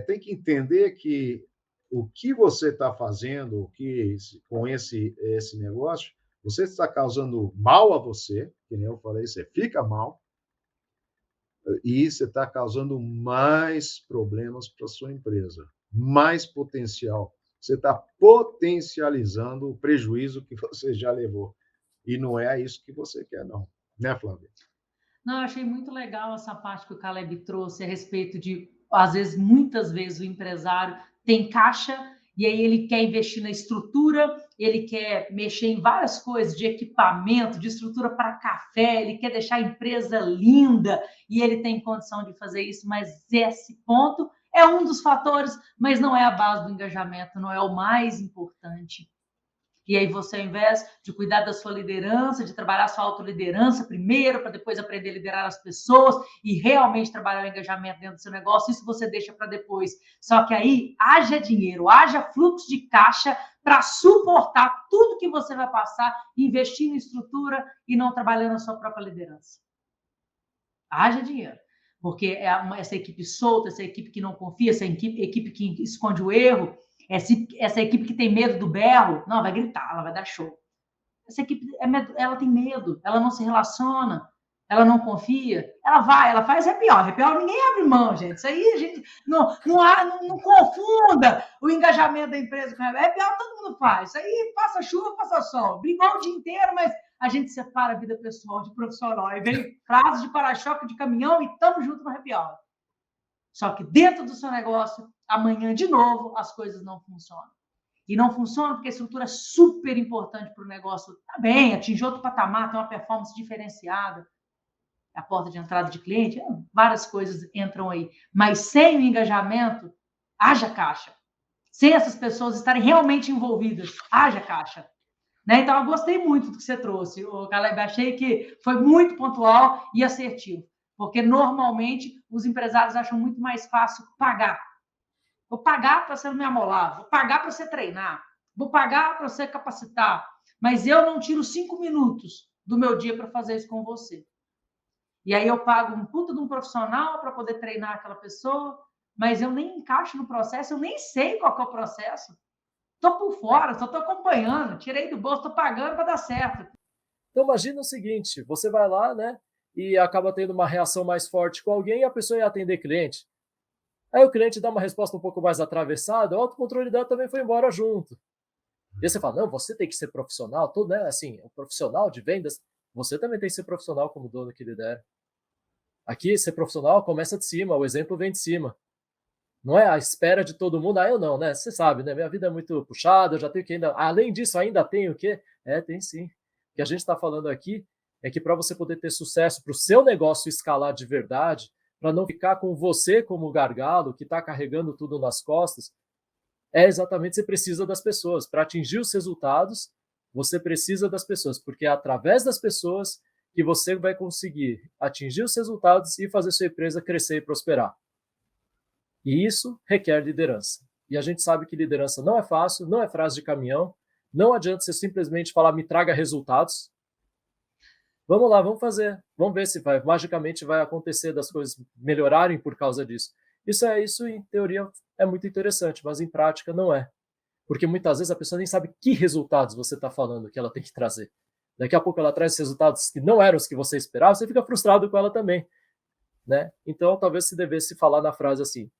tem que entender que o que você está fazendo, com esse negócio, você está causando mal a você, que nem eu falei, você fica mal, e você está causando mais problemas para a sua empresa, mais potencial. Você está potencializando o prejuízo que você já levou. E não é isso que você quer, não. Né, Flávia? Não, eu achei muito legal essa parte que o Caleb trouxe a respeito de, às vezes, muitas vezes o empresário tem caixa e aí ele quer investir na estrutura, ele quer mexer em várias coisas de equipamento, de estrutura para café, ele quer deixar a empresa linda e ele tem condição de fazer isso, mas esse ponto é um dos fatores, mas não é a base do engajamento, não é o mais importante. E aí você, ao invés de cuidar da sua liderança, de trabalhar a sua autoliderança primeiro, para depois aprender a liderar as pessoas e realmente trabalhar o engajamento dentro do seu negócio, isso você deixa para depois. Só que aí haja dinheiro, haja fluxo de caixa para suportar tudo que você vai passar, investindo em estrutura e não trabalhando a sua própria liderança. Haja dinheiro. Porque essa equipe solta, essa equipe que não confia, essa equipe que esconde o erro, essa equipe que tem medo do berro, não, vai gritar, ela vai dar show. Essa equipe, ela tem medo, ela não se relaciona, ela não confia, ela faz happy hour ninguém abre mão, gente. Isso aí a gente não confunda o engajamento da empresa com happy hour, todo mundo faz. Isso aí passa chuva, passa sol, brigou o dia inteiro, mas a gente separa a vida pessoal de profissional. Aí vem frases de para-choque de caminhão e estamos juntos no happy hour. Só que dentro do seu negócio, amanhã, de novo, as coisas não funcionam. E não funciona porque a estrutura é super importante para o negócio. Tá bem, atingir outro patamar, ter uma performance diferenciada, a porta de entrada de cliente, várias coisas entram aí. Mas sem o engajamento, haja caixa. Sem essas pessoas estarem realmente envolvidas, haja caixa. Né? Então, eu gostei muito do que você trouxe, Caleb. Achei que foi muito pontual e assertivo. Porque, normalmente, os empresários acham muito mais fácil pagar. Vou pagar para você me amolar, vou pagar para você treinar, vou pagar para você capacitar, mas eu não tiro 5 minutos do meu dia para fazer isso com você. E aí eu pago um puta de um profissional para poder treinar aquela pessoa, mas eu nem encaixo no processo, eu nem sei qual que é o processo. Estou por fora, só estou acompanhando, tirei do bolso, estou pagando para dar certo. Então imagina o seguinte, você vai lá, né, e acaba tendo uma reação mais forte com alguém e a pessoa ia atender cliente. Aí o cliente dá uma resposta um pouco mais atravessada, o autocontrole dela também foi embora junto. E aí você fala, não, você tem que ser profissional, tudo, né? Assim, um profissional de vendas, você também tem que ser profissional como dono que lidera. Aqui, ser profissional começa de cima, o exemplo vem de cima. Não é a espera de todo mundo, eu não, né? Você sabe, né? Minha vida é muito puxada, eu já tenho que ainda. Além disso, ainda tenho o quê? Tem sim. O que a gente está falando aqui é que para você poder ter sucesso, para o seu negócio escalar de verdade, para não ficar com você como gargalo, que está carregando tudo nas costas, exatamente você precisa das pessoas. Para atingir os resultados, você precisa das pessoas, porque é através das pessoas que você vai conseguir atingir os resultados e fazer sua empresa crescer e prosperar. E isso requer liderança. E a gente sabe que liderança não é fácil, não é frase de caminhão, não adianta você simplesmente falar, me traga resultados. Vamos lá, vamos fazer. Vamos ver se magicamente vai acontecer das coisas melhorarem por causa disso. Isso em teoria é muito interessante, mas em prática não é. Porque muitas vezes a pessoa nem sabe que resultados você está falando que ela tem que trazer. Daqui a pouco ela traz resultados que não eram os que você esperava, você fica frustrado com ela também. Né? Então talvez se devesse falar na frase assim,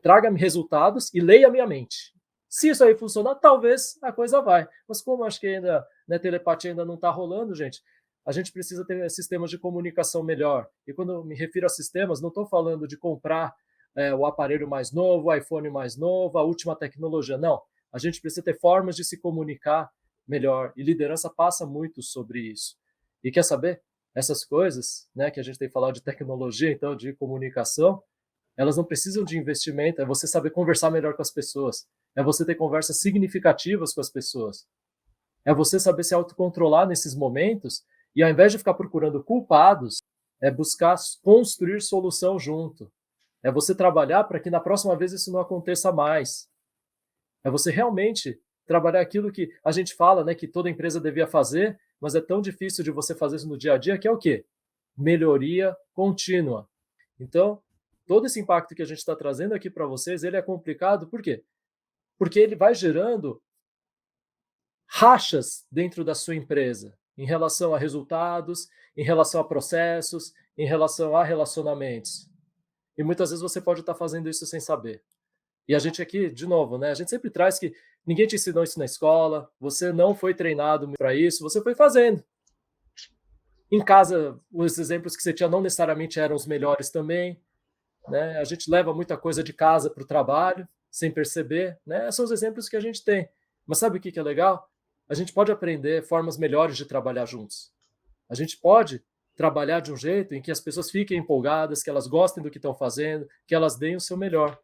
traga-me resultados e leia minha mente. Se isso aí funcionar, talvez a coisa vai. Mas como acho que ainda, né, telepatia ainda não está rolando, gente, a gente precisa ter sistemas de comunicação melhor. E quando eu me refiro a sistemas, não estou falando de comprar o aparelho mais novo, o iPhone mais novo, a última tecnologia. Não. A gente precisa ter formas de se comunicar melhor. E liderança passa muito sobre isso. E quer saber? Essas coisas, né, que a gente tem falado de tecnologia, então, de comunicação, elas não precisam de investimento, é você saber conversar melhor com as pessoas, é você ter conversas significativas com as pessoas, é você saber se autocontrolar nesses momentos e ao invés de ficar procurando culpados, é buscar construir solução junto, é você trabalhar para que na próxima vez isso não aconteça mais, é você realmente trabalhar aquilo que a gente fala, né, que toda empresa devia fazer, mas é tão difícil de você fazer isso no dia a dia, que é o quê? Melhoria contínua. Então, todo esse impacto que a gente está trazendo aqui para vocês, ele é complicado, por quê? Porque ele vai gerando rachas dentro da sua empresa, em relação a resultados, em relação a processos, em relação a relacionamentos. E muitas vezes você pode estar fazendo isso sem saber. E a gente aqui, de novo, né? A gente sempre traz que ninguém te ensinou isso na escola, você não foi treinado para isso, você foi fazendo. Em casa, os exemplos que você tinha não necessariamente eram os melhores também. Né? A gente leva muita coisa de casa para o trabalho, sem perceber. Né? São os exemplos que a gente tem. Mas sabe o que é legal? A gente pode aprender formas melhores de trabalhar juntos. A gente pode trabalhar de um jeito em que as pessoas fiquem empolgadas, que elas gostem do que estão fazendo, que elas deem o seu melhor.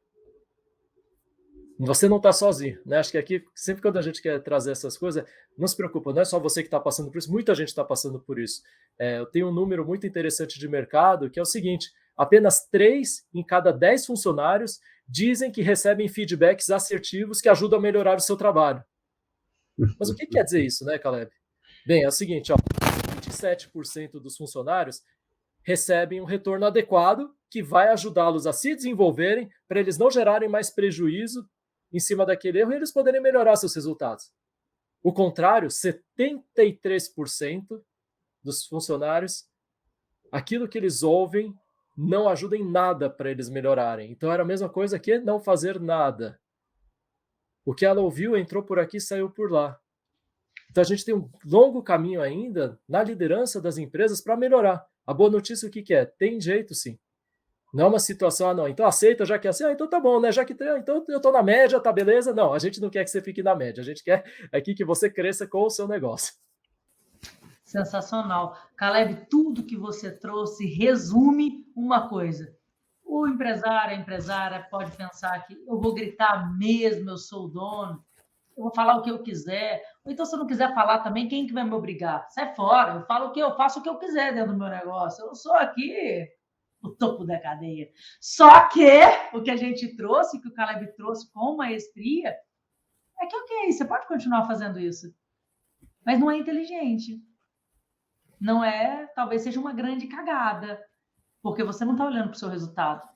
Você não está sozinho, né? Acho que aqui, sempre quando a gente quer trazer essas coisas, não se preocupa, não é só você que está passando por isso, muita gente está passando por isso. Eu tenho um número muito interessante de mercado, que é o seguinte, apenas 3 em cada 10 funcionários dizem que recebem feedbacks assertivos que ajudam a melhorar o seu trabalho. Mas o que quer dizer isso, né, Caleb? Bem, é o seguinte, 27% dos funcionários recebem um retorno adequado que vai ajudá-los a se desenvolverem para eles não gerarem mais prejuízo em cima daquele erro e eles poderem melhorar seus resultados. O contrário, 73% dos funcionários, aquilo que eles ouvem não ajuda em nada para eles melhorarem. Então era a mesma coisa que não fazer nada. O que ela ouviu entrou por aqui e saiu por lá. Então a gente tem um longo caminho ainda na liderança das empresas para melhorar. A boa notícia o que é? Tem jeito sim. Não é uma situação, não, então aceita, já que é assim, então tá bom, né? Já que então eu tô na média, tá beleza? Não, a gente não quer que você fique na média, a gente quer aqui que você cresça com o seu negócio. Sensacional. Caleb, tudo que você trouxe resume uma coisa. O empresário, a empresária pode pensar que eu vou gritar mesmo, eu sou o dono, eu vou falar o que eu quiser. Ou então, se eu não quiser falar também, quem que vai me obrigar? Sai fora, eu falo o que eu faço o que eu quiser dentro do meu negócio. Eu sou aqui o topo da cadeia. Só que o que a gente trouxe, que o Caleb trouxe com maestria, é que, ok, você pode continuar fazendo isso, mas não é inteligente. Não é, talvez seja uma grande cagada, porque você não está olhando para o seu resultado.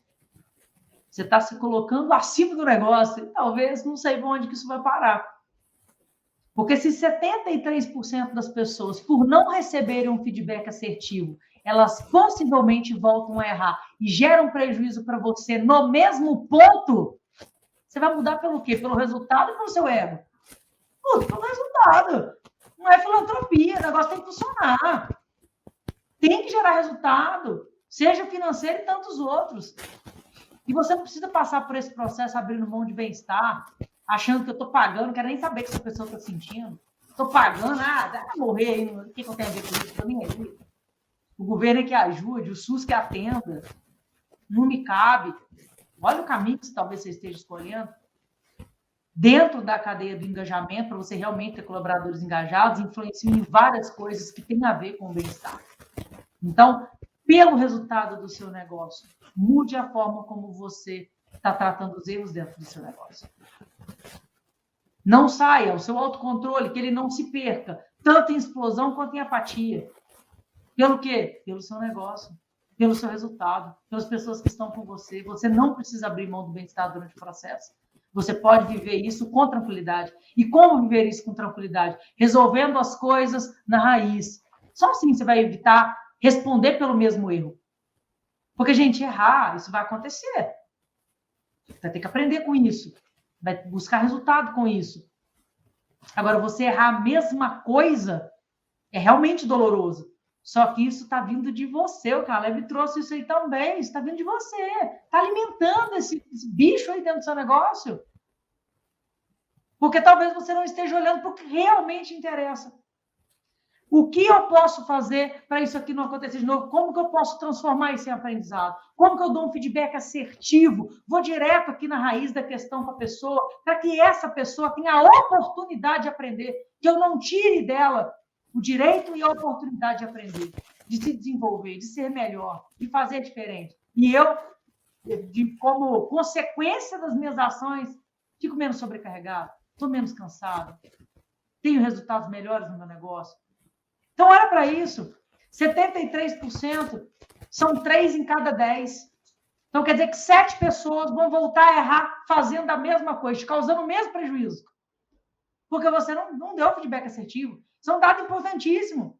Você está se colocando acima do negócio e talvez não sei onde que isso vai parar. Porque se 73% das pessoas, por não receberem um feedback assertivo, elas possivelmente voltam a errar e geram prejuízo para você no mesmo ponto, você vai mudar pelo quê? Pelo resultado ou pelo seu ego? Pelo resultado. Não é filantropia, o negócio tem que funcionar. Tem que gerar resultado, seja financeiro e tantos outros. E você não precisa passar por esse processo abrindo mão de bem-estar, achando que eu estou pagando, não quero nem saber o que essa pessoa está sentindo. Estou pagando, vai morrer aí, o que eu tenho a ver com isso? Para mim é isso. O governo é que ajude, o SUS que atenda. Não me cabe. Olha o caminho que talvez você esteja escolhendo. Dentro da cadeia do engajamento, para você realmente ter colaboradores engajados, influenciam em várias coisas que têm a ver com o bem-estar. Então, pelo resultado do seu negócio, mude a forma como você está tratando os erros dentro do seu negócio. Não saia, o seu autocontrole, que ele não se perca, tanto em explosão quanto em apatia. Pelo quê? Pelo seu negócio, pelo seu resultado, pelas pessoas que estão com você. Você não precisa abrir mão do bem-estar durante o processo. Você pode viver isso com tranquilidade. E como viver isso com tranquilidade? Resolvendo as coisas na raiz. Só assim você vai evitar responder pelo mesmo erro. Porque, gente, errar, isso vai acontecer. Vai ter que aprender com isso. Vai buscar resultado com isso. Agora, você errar a mesma coisa é realmente doloroso. Só que isso está vindo de você. O Caleb trouxe isso aí também. Isso está vindo de você. Está alimentando esse bicho aí dentro do seu negócio. Porque talvez você não esteja olhando para o que realmente interessa. O que eu posso fazer para isso aqui não acontecer de novo? Como que eu posso transformar isso em aprendizado? Como que eu dou um feedback assertivo? Vou direto aqui na raiz da questão com a pessoa, para que essa pessoa tenha a oportunidade de aprender, que eu não tire dela o direito e a oportunidade de aprender, de se desenvolver, de ser melhor, de fazer diferente. E eu, como consequência das minhas ações, fico menos sobrecarregado, estou menos cansado, tenho resultados melhores no meu negócio. Então, olha para isso. 73% são 3 em cada 10. Então, quer dizer que 7 pessoas vão voltar a errar fazendo a mesma coisa, causando o mesmo prejuízo. Porque você não deu feedback assertivo. Isso é um dado importantíssimo.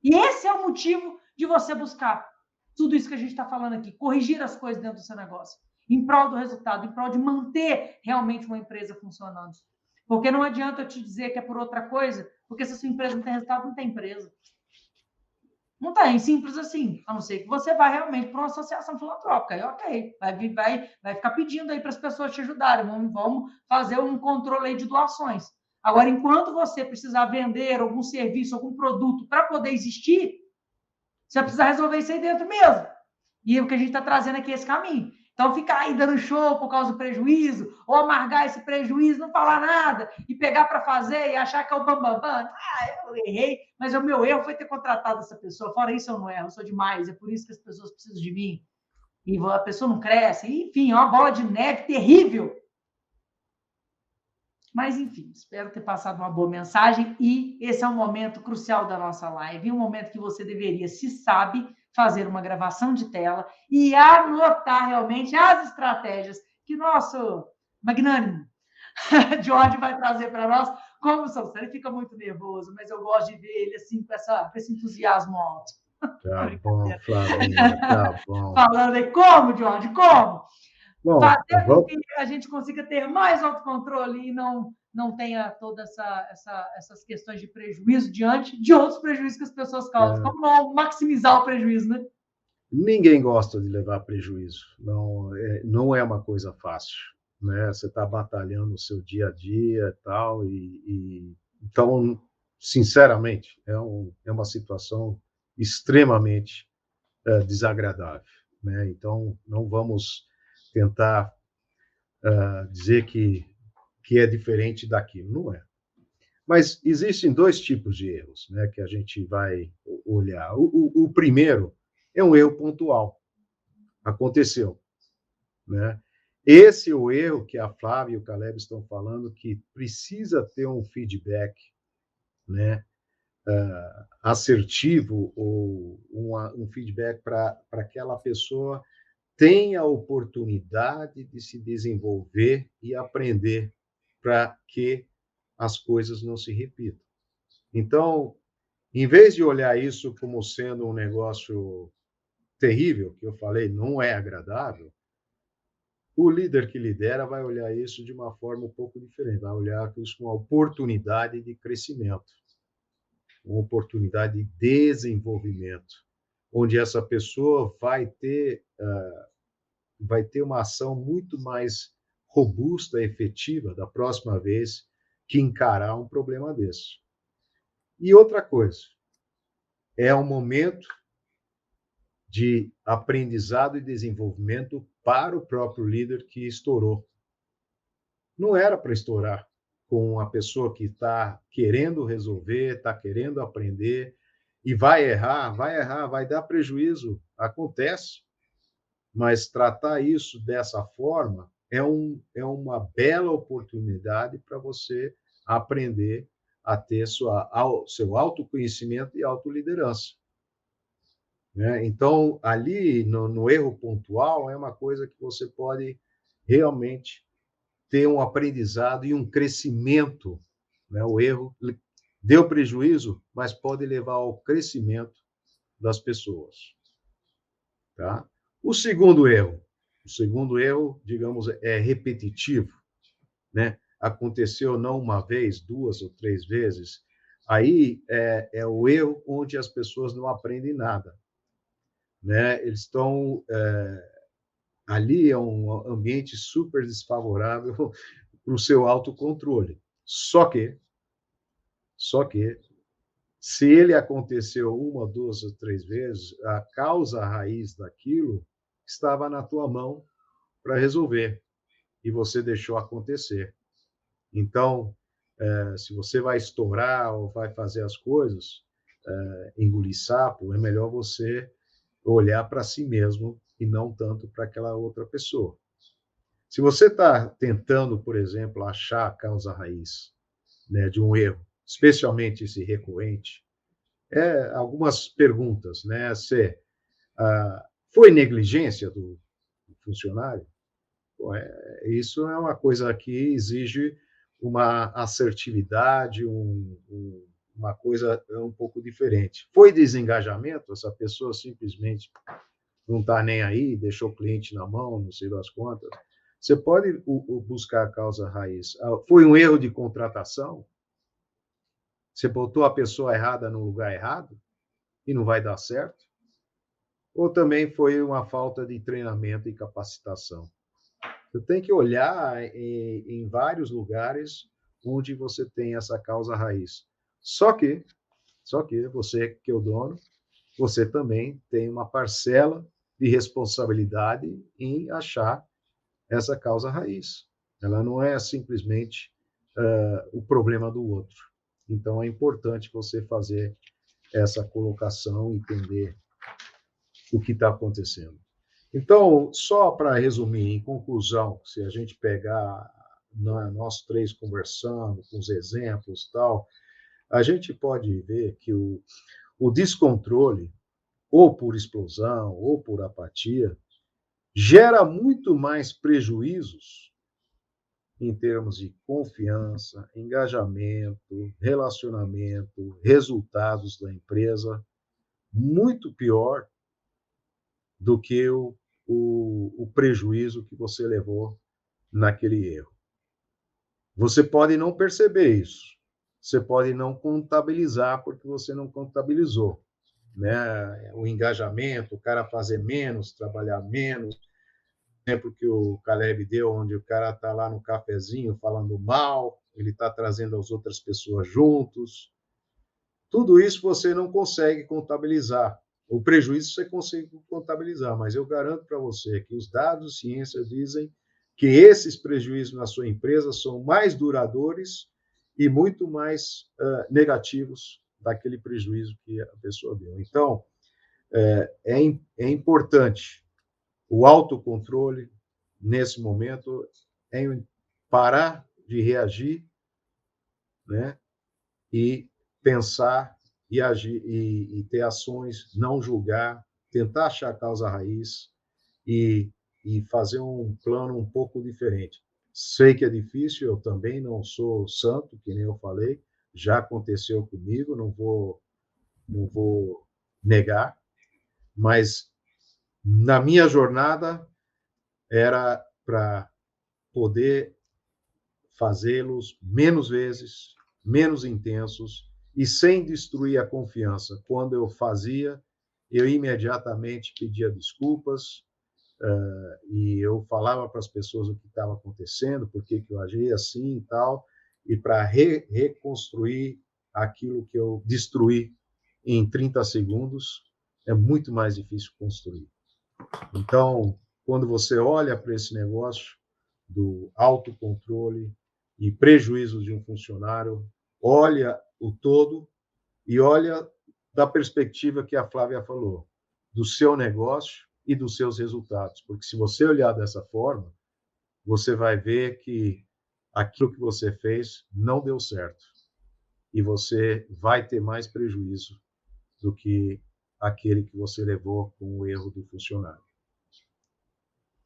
E esse é o motivo de você buscar tudo isso que a gente está falando aqui. Corrigir as coisas dentro do seu negócio. Em prol do resultado, em prol de manter realmente uma empresa funcionando. Porque não adianta eu te dizer que é por outra coisa, porque se a sua empresa não tem resultado, não tem empresa. Não tem, simples assim. A não ser que você vá realmente para uma associação filantrópica. Aí, ok, vai ficar pedindo aí para as pessoas te ajudarem. Vamos fazer um controle aí de doações. Agora, enquanto você precisar vender algum serviço, algum produto para poder existir, você vai precisar resolver isso aí dentro mesmo. E o que a gente está trazendo aqui é esse caminho. Então, ficar aí dando show por causa do prejuízo, ou amargar esse prejuízo, não falar nada, e pegar para fazer e achar que é o bambambam. Eu errei, mas o meu erro foi ter contratado essa pessoa. Fora isso, eu não erro, eu sou demais, é por isso que as pessoas precisam de mim. E a pessoa não cresce. Enfim, é uma bola de neve terrível. Mas, enfim, espero ter passado uma boa mensagem. E esse é um momento crucial da nossa live, um momento que você deveria, se sabe, fazer uma gravação de tela e anotar realmente as estratégias que nosso magnânimo George vai trazer para nós. Como são? Ele fica muito nervoso, mas eu gosto de ver ele assim com esse entusiasmo alto. Tá bom, Flavinha, tá bom. Falando aí, como, George? Como? Bom, fazer com que a gente consiga ter mais autocontrole e não tenha todas essas questões de prejuízo diante de outros prejuízos que as pessoas causam. Como não maximizar o prejuízo, né? Ninguém gosta de levar prejuízo. Não é uma coisa fácil, né? Você está batalhando o seu dia a dia e tal, então, sinceramente, é uma situação extremamente desagradável, né? Então, não vamos tentar dizer que é diferente daquilo. Não é. Mas existem 2 tipos de erros, né, que a gente vai olhar. O primeiro é um erro pontual. Aconteceu, né? Esse é o erro que a Flávia e o Caleb estão falando, que precisa ter um feedback, né, assertivo, ou um feedback para aquela pessoa tenha a oportunidade de se desenvolver e aprender, para que as coisas não se repitam. Então, em vez de olhar isso como sendo um negócio terrível, que eu falei, não é agradável, o líder que lidera vai olhar isso de uma forma um pouco diferente, vai olhar isso como uma oportunidade de crescimento, uma oportunidade de desenvolvimento, onde essa pessoa vai ter uma ação muito mais robusta e efetiva da próxima vez que encarar um problema desse. E outra coisa, é um momento de aprendizado e desenvolvimento para o próprio líder que estourou. Não era para estourar com a pessoa que está querendo resolver, está querendo aprender, e vai errar, vai dar prejuízo, acontece, mas tratar isso dessa forma é uma bela oportunidade para você aprender a ter seu autoconhecimento e autoliderança, né? Então, ali no erro pontual, é uma coisa que você pode realmente ter um aprendizado e um crescimento, né? O erro deu prejuízo, mas pode levar ao crescimento das pessoas, tá? O segundo erro, digamos, é repetitivo, né? Aconteceu não uma vez, duas ou três vezes, aí é o erro onde as pessoas não aprendem nada, né? Eles estão ali, é um ambiente super desfavorável para o seu autocontrole. Só que, se ele aconteceu uma, duas ou três vezes, a causa raiz daquilo estava na tua mão para resolver, e você deixou acontecer. Então, se você vai estourar ou vai fazer as coisas, engolir sapo, é melhor você olhar para si mesmo e não tanto para aquela outra pessoa. Se você está tentando, por exemplo, achar a causa raiz, né, de um erro, especialmente esse recorrente, algumas perguntas, né? Foi negligência do funcionário? Isso é uma coisa que exige uma assertividade, uma coisa um pouco diferente. Foi desengajamento? Essa pessoa simplesmente não está nem aí, deixou o cliente na mão, não sei das contas. Você pode buscar a causa raiz. Foi um erro de contratação? Você botou a pessoa errada no lugar errado e não vai dar certo? Ou também foi uma falta de treinamento e capacitação? Você tem que olhar em vários lugares onde você tem essa causa raiz. Só que você, que é o dono, você também tem uma parcela de responsabilidade em achar essa causa raiz. Ela não é simplesmente o problema do outro. Então, é importante você fazer essa colocação, entender o que está acontecendo. Então, só para resumir, em conclusão, se a gente pegar nós três conversando, com os exemplos e tal, a gente pode ver que o descontrole, ou por explosão, ou por apatia, gera muito mais prejuízos em termos de confiança, engajamento, relacionamento, resultados da empresa, muito pior do que o prejuízo que você levou naquele erro. Você pode não perceber isso, você pode não contabilizar porque você não contabilizou, né? O engajamento, o cara fazer menos, trabalhar menos, exemplo que o Caleb deu, onde o cara está lá no cafezinho falando mal, ele está trazendo as outras pessoas juntos. Tudo isso você não consegue contabilizar. O prejuízo você consegue contabilizar, mas eu garanto para você que os dados de ciência dizem que esses prejuízos na sua empresa são mais duradouros e muito mais negativos daquele prejuízo que a pessoa deu. Então, é importante O autocontrole, nesse momento, é parar de reagir, né? E pensar e agir e ter ações, não julgar, tentar achar a causa raiz e fazer um plano um pouco diferente. Sei que é difícil, eu também não sou santo, que nem eu falei, já aconteceu comigo, não vou negar, mas na minha jornada era para poder fazê-los menos vezes, menos intensos e sem destruir a confiança. Quando eu fazia, eu imediatamente pedia desculpas, e eu falava para as pessoas o que estava acontecendo, por que eu agia assim e tal, e para reconstruir aquilo que eu destruí em 30 segundos, é muito mais difícil construir. Então, quando você olha para esse negócio do autocontrole e prejuízos de um funcionário, olha o todo e olha da perspectiva que a Flávia falou, do seu negócio e dos seus resultados. Porque se você olhar dessa forma, você vai ver que aquilo que você fez não deu certo. E você vai ter mais prejuízo do que aquele que você levou com o erro do funcionário.